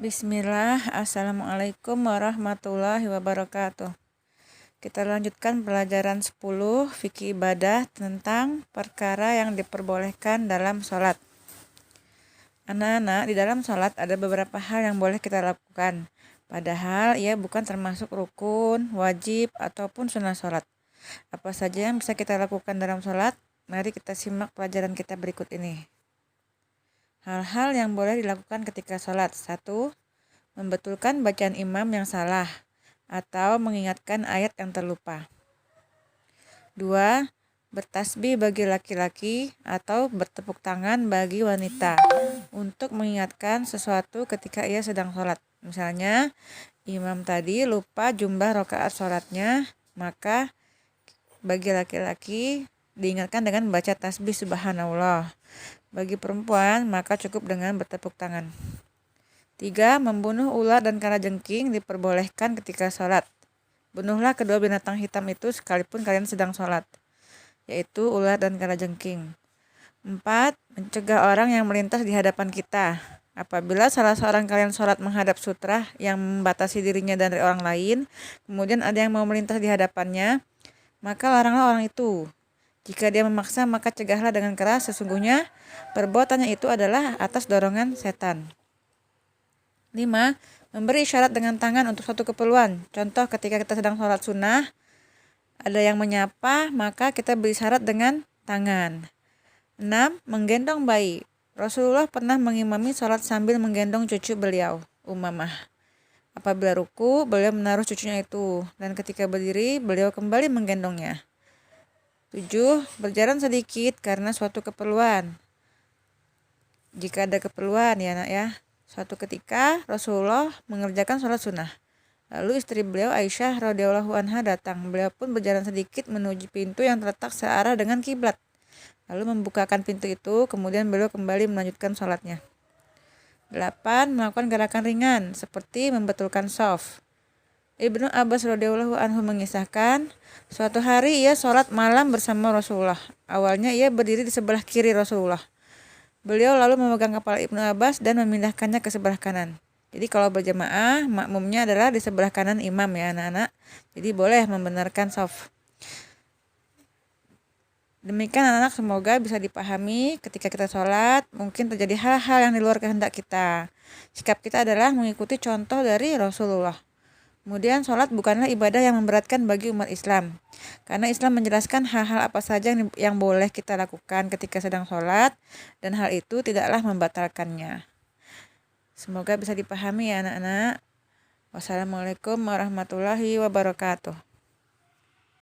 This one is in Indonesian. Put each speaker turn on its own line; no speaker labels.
Bismillah, Assalamualaikum warahmatullahi wabarakatuh. Kita lanjutkan pelajaran 10 fikih ibadah tentang perkara yang diperbolehkan dalam sholat. Anak-anak, di dalam sholat ada beberapa hal yang boleh kita lakukan. Padahal ia bukan termasuk rukun, wajib, ataupun sunnah sholat. Apa saja yang bisa kita lakukan dalam sholat? Mari kita simak pelajaran kita berikut ini. Hal-hal yang boleh dilakukan ketika sholat. 1. Membetulkan bacaan imam yang salah atau mengingatkan ayat yang terlupa. 2. Bertasbih bagi laki-laki atau bertepuk tangan bagi wanita untuk mengingatkan sesuatu ketika ia sedang sholat. Misalnya, imam tadi lupa jumlah rakaat sholatnya, maka bagi laki-laki diingatkan dengan baca tasbih subhanallah. Bagi perempuan, maka cukup dengan bertepuk tangan. 3. Membunuh ular dan kalajengking diperbolehkan ketika sholat. Bunuhlah kedua binatang hitam itu sekalipun kalian sedang sholat, yaitu ular dan kalajengking. 4. Mencegah orang yang melintas di hadapan kita. Apabila salah seorang kalian sholat menghadap sutra yang membatasi dirinya dari orang lain, kemudian ada yang mau melintas di hadapannya, maka laranglah orang itu. Jika dia memaksa, maka cegahlah dengan keras. Sesungguhnya perbuatannya itu adalah atas dorongan setan. 5. Memberi isyarat dengan tangan untuk suatu keperluan. Contoh, ketika kita sedang sholat sunnah, ada yang menyapa, maka kita beri isyarat dengan tangan. 6. Menggendong bayi. Rasulullah pernah mengimami sholat sambil menggendong cucu beliau, Umamah. Apabila ruku, beliau menaruh cucunya itu, dan ketika berdiri, beliau kembali menggendongnya. 7. Berjalan sedikit karena suatu keperluan. Jika ada keperluan ya nak ya. Suatu ketika Rasulullah mengerjakan sholat sunnah. Lalu istri beliau Aisyah radhiyallahu anha datang. Beliau pun berjalan sedikit menuju pintu yang terletak searah dengan kiblat. Lalu membukakan pintu itu, kemudian beliau kembali melanjutkan sholatnya. 8. Melakukan gerakan ringan seperti membetulkan shaf. Ibnu Abbas radhiyallahu anhu mengisahkan, suatu hari ia sholat malam bersama Rasulullah. Awalnya ia berdiri di sebelah kiri Rasulullah. Beliau lalu memegang kepala Ibnu Abbas dan memindahkannya ke sebelah kanan. Jadi kalau berjamaah, makmumnya adalah di sebelah kanan imam ya anak-anak. Jadi boleh membenarkan shaf. Demikian anak-anak, semoga bisa dipahami ketika kita sholat, mungkin terjadi hal-hal yang di luar kehendak kita. Sikap kita adalah mengikuti contoh dari Rasulullah. Kemudian sholat bukanlah ibadah yang memberatkan bagi umat Islam. Karena Islam menjelaskan hal-hal apa saja yang boleh kita lakukan ketika sedang sholat, dan hal itu tidaklah membatalkannya. Semoga bisa dipahami ya anak-anak. Wassalamualaikum warahmatullahi wabarakatuh.